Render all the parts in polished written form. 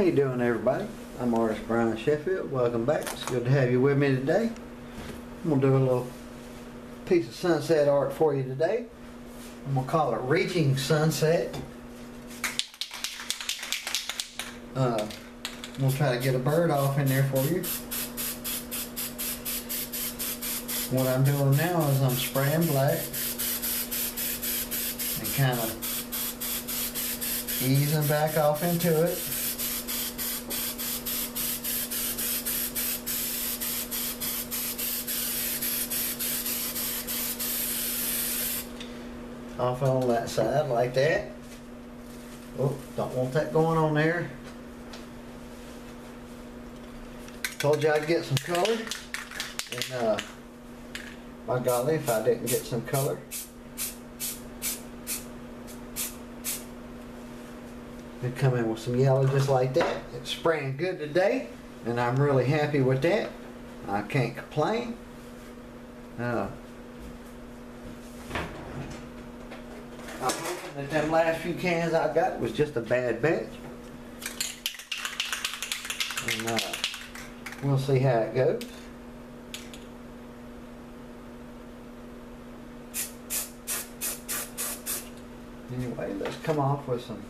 How you doing, everybody? I'm artist Brian Sheffield. Welcome back. It's good to have you with me today. I'm going to do a little piece of sunset art for you today. I'm going to call it Reaching Sunset. I'm going to try to get a bird off in there for you. What I'm doing now is I'm spraying black and kind of easing back off into it. Off on that side like that. Oh, don't want that going on there. Told you I'd get some color, and by golly, if I didn't get some color. Then come in with some yellow just like that. It's spraying good today, and I'm really happy with that. I can't complain. I'm hoping that them last few cans I got was just a bad batch. And we'll see how it goes. Anyway, let's come off with some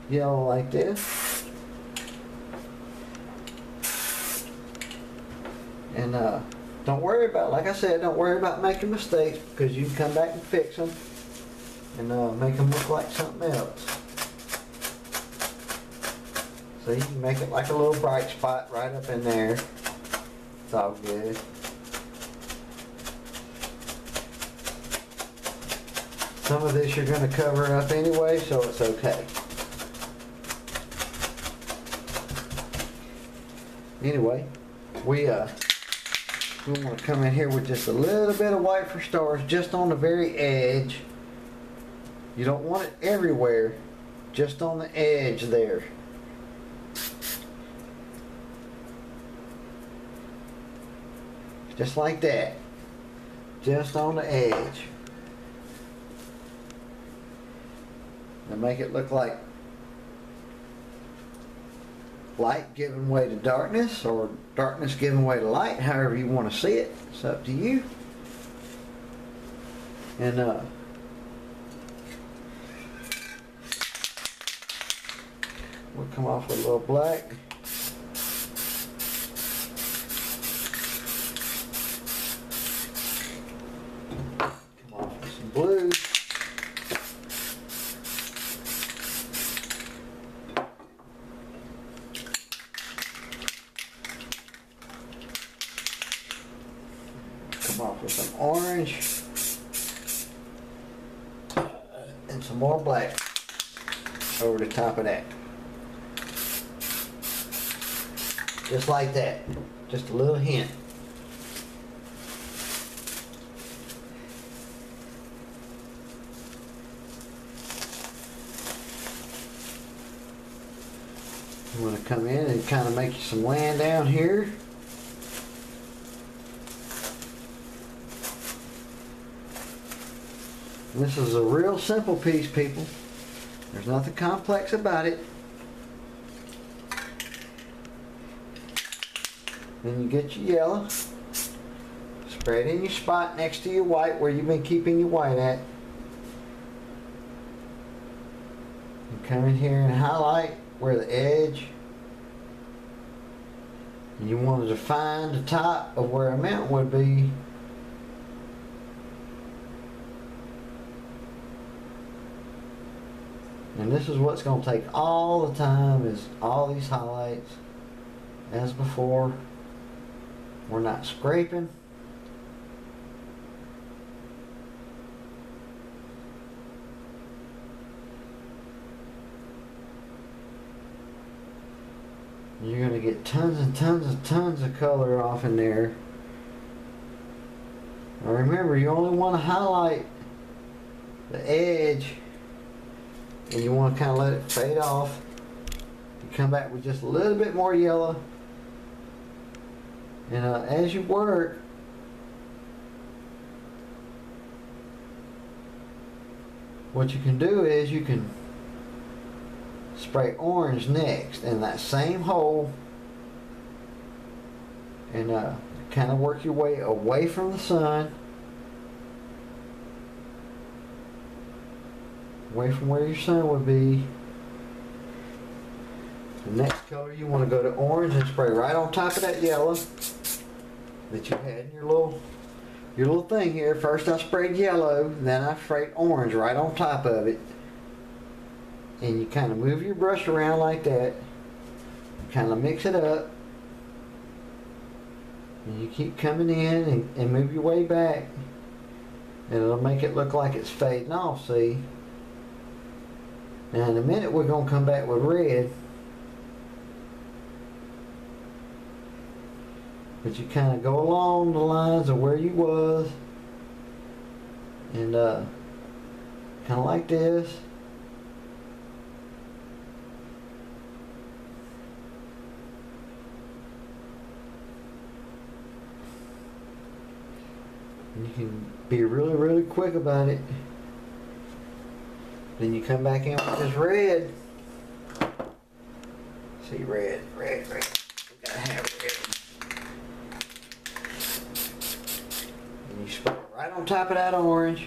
yellow like this. And don't worry about, like I said, don't worry about making mistakes, because you can come back and fix them and make them look like something else. So you can make it like a little bright spot right up in there. It's all good. Some of this you're going to cover up anyway, so it's okay. Anyway, we want to come in here with just a little bit of white for stars, just on the very edge. You don't want it everywhere, just on the edge there. Just like that, just on the edge. And make it look like light giving way to darkness, or darkness giving way to light, however you want to see it. It's up to you. And we'll come off with a little black. Come off with some blue. Come off with some orange and some more black over the top of that. Just like that. Just a little hint. You want to come in and kind of make you some land down here. This is a real simple piece, people. There's nothing complex about it. Then you get your yellow. Spray it in your spot next to your white, where you've been keeping your white at. You come in here and highlight where the edge. And you want to define the top of where a mountain would be. And this is what's going to take all the time, is all these highlights. As before, we're not scraping. You're going to get tons and tons and tons of color off in there. Now remember, you only want to highlight the edge, and you want to kind of let it fade off. You come back with just a little bit more yellow, and as you work, what you can do is you can spray orange next in that same hole, and kind of work your way away from the sun, away from where your sun would be. The next color you want to go to orange and spray right on top of that yellow that you had in your little thing here. First I sprayed yellow, then I sprayed orange right on top of it. And you kind of move your brush around like that, kind of mix it up, and you keep coming in and move your way back, and it'll make it look like it's fading off, see? Now in a minute we're going to come back with red, but you kind of go along the lines of where you was, and kind of like this. You can be really, really quick about it. Then you come back in with this red. See, red. We gotta have red. And you spray it right on top of that orange.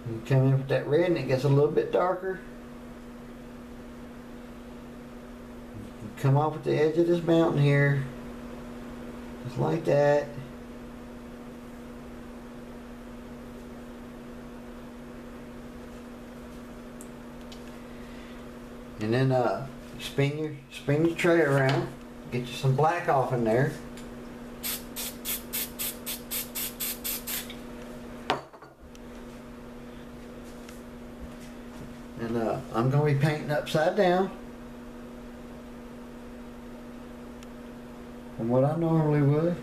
You come in with that red and it gets a little bit darker. You come off at the edge of this mountain here. Just like that. And then spin your tray around. Get you some black off in there. And I'm going to be painting upside down from what I normally would.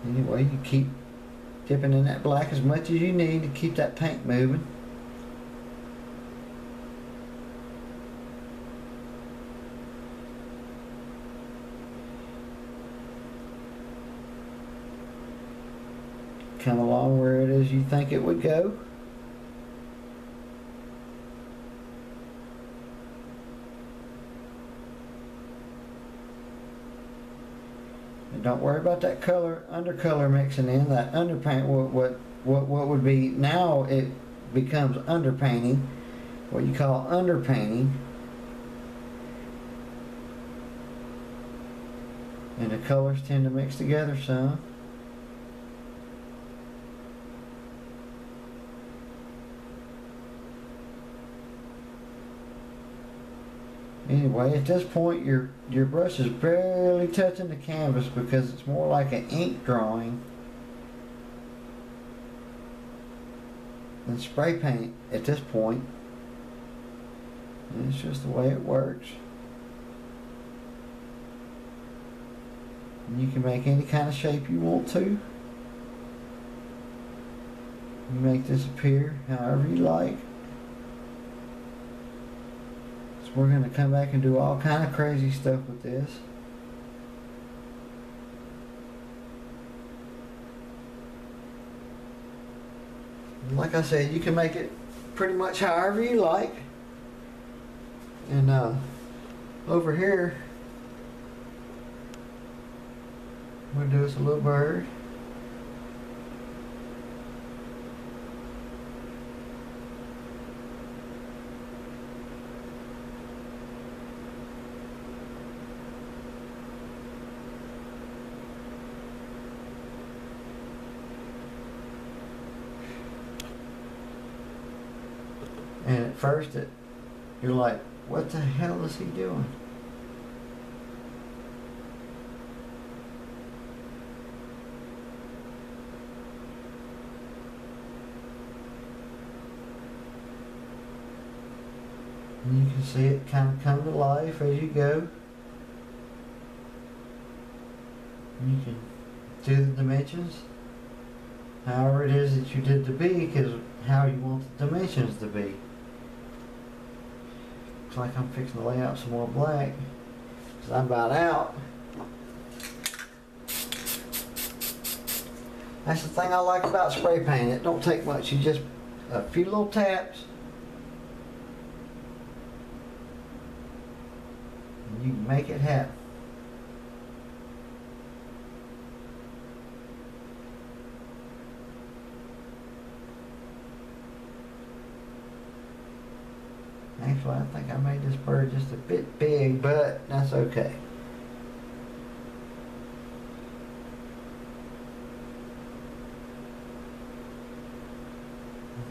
Anyway, you keep dipping in that black as much as you need to keep that paint moving. Come along where it is you think it would go. And don't worry about that undercolor mixing in. That underpaint, what would be now, it becomes underpainting, what you call underpainting. And the colors tend to mix together some. Anyway, at this point your brush is barely touching the canvas because it's more like an ink drawing than spray paint at this point. And it's just the way it works. And you can make any kind of shape you want to. You make this appear however you like. We're going to come back and do all kind of crazy stuff with this. And like I said, you can make it pretty much however you like. And over here, we'll do us a little bird. And at first you're like, what the hell is he doing? And you can see it kind of come to life as you go. And you can do the dimensions however it is that you did the bee, because how you want the dimensions to be. Looks like I'm fixing to lay out some more black, 'cause I'm about out. That's the thing I like about spray paint. It don't take much. You just a few little taps, and you can make it happen. Actually, I think I made this bird just a bit big, but that's okay.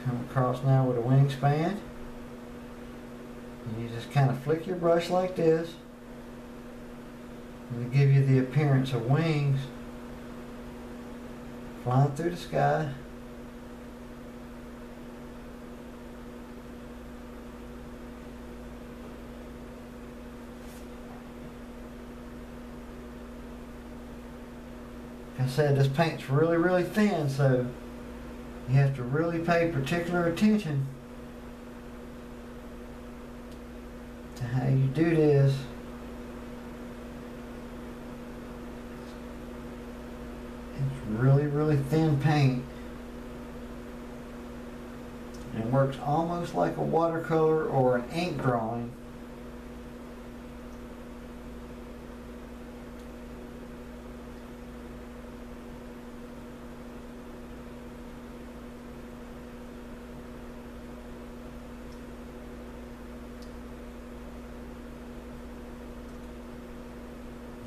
Come across now with a wingspan, and you just kind of flick your brush like this, and to give you the appearance of wings flying through the sky. Like I said, this paint's really thin, so you have to really pay particular attention to how you do this. It's really thin paint, and works almost like a watercolor or an ink drawing.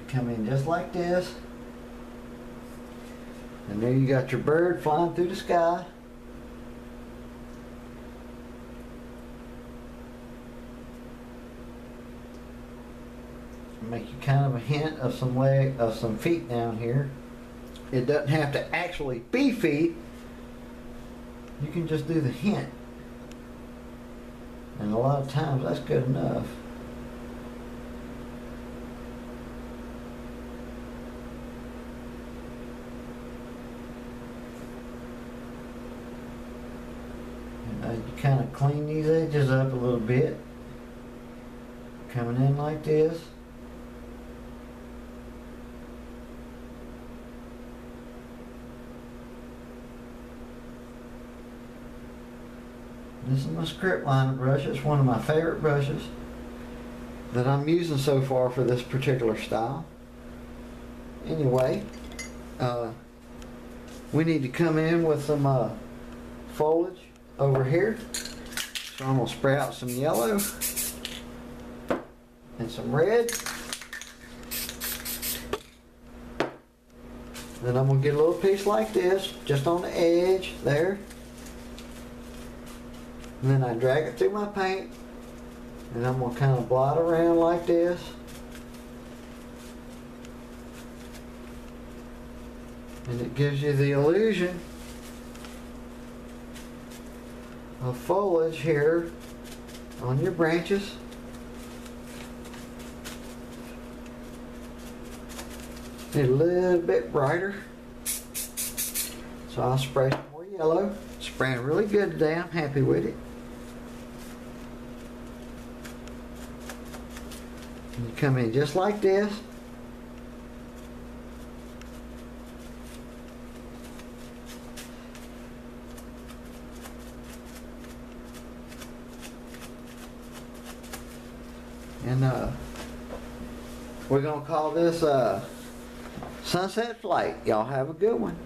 Come in just like this, and there you got your bird flying through the sky. Make you kind of a hint of some feet down here. It doesn't have to actually be feet. You can just do the hint, and a lot of times that's good enough. You kind of clean these edges up a little bit, coming in like this. This is my script liner brush. It's one of my favorite brushes that I'm using so far for this particular style. Anyway, we need to come in with some foliage over here. So I'm going to spray out some yellow and some red. Then I'm going to get a little piece like this just on the edge there. And then I drag it through my paint, and I'm going to kind of blot around like this. And it gives you the illusion of foliage here on your branches. Need a little bit brighter, so I'll spray some more yellow. Spraying really good today. I'm happy with it. And you come in just like this. And we're going to call this Sunset Flight. Y'all have a good one.